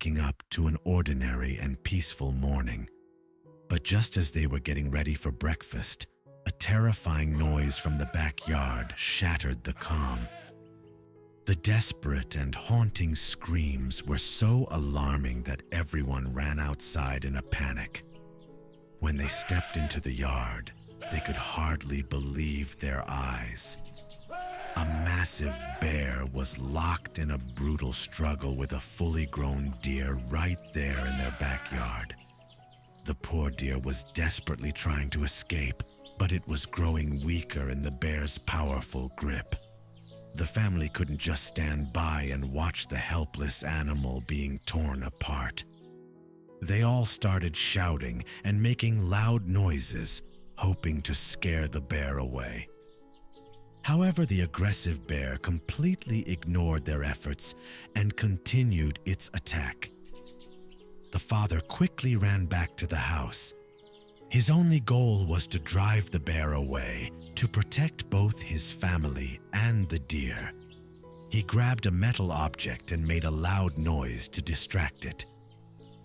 waking up to an ordinary and peaceful morning. But just as they were getting ready for breakfast, a terrifying noise from the backyard shattered the calm. The desperate and haunting screams were so alarming that everyone ran outside in a panic. When they stepped into the yard, they could hardly believe their eyes. A massive bear was locked in a brutal struggle with a fully grown deer right there in their backyard. The poor deer was desperately trying to escape, but it was growing weaker in the bear's powerful grip. The family couldn't just stand by and watch the helpless animal being torn apart. They all started shouting and making loud noises, hoping to scare the bear away. However, the aggressive bear completely ignored their efforts and continued its attack. The father quickly ran back to the house. His only goal was to drive the bear away, to protect both his family and the deer. He grabbed a metal object and made a loud noise to distract it.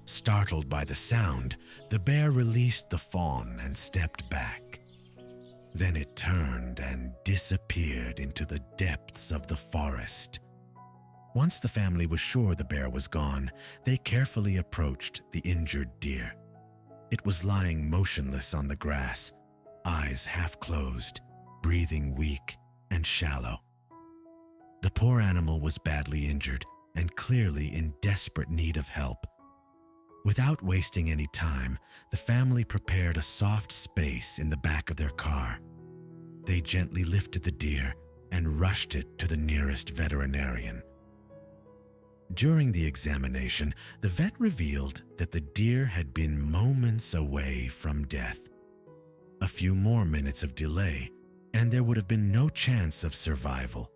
Startled by the sound, the bear released the fawn and stepped back. Then it turned and disappeared into the depths of the forest. Once the family was sure the bear was gone, they carefully approached the injured deer. It was lying motionless on the grass, eyes half closed, breathing weak and shallow. The poor animal was badly injured and clearly in desperate need of help. Without wasting any time, the family prepared a soft space in the back of their car. They gently lifted the deer and rushed it to the nearest veterinarian. During the examination, the vet revealed that the deer had been moments away from death. A few more minutes of delay, and there would have been no chance of survival.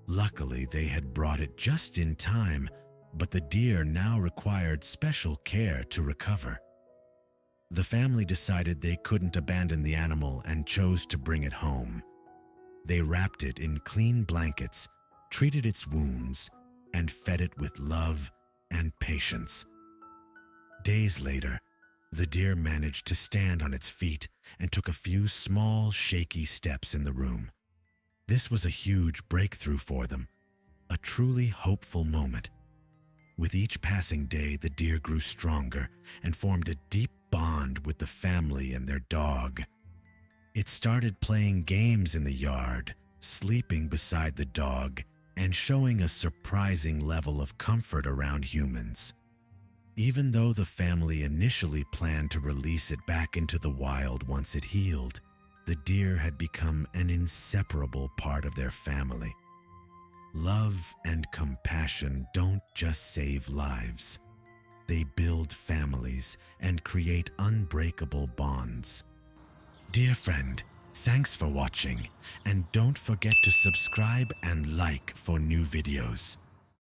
Luckily, they had brought it just in time, but the deer now required special care to recover. The family decided they couldn't abandon the animal and chose to bring it home. They wrapped it in clean blankets, treated its wounds, and fed it with love and patience. Days later, the deer managed to stand on its feet and took a few small, shaky steps in the room. This was a huge breakthrough for them, a truly hopeful moment. With each passing day, the deer grew stronger and formed a deep bond with the family and their dog. It started playing games in the yard, sleeping beside the dog, and showing a surprising level of comfort around humans. Even though the family initially planned to release it back into the wild once it healed, the deer had become an inseparable part of their family. Love and compassion don't just save lives. They build families and create unbreakable bonds. Dear friend, thanks for watching, and don't forget to subscribe and like for new videos.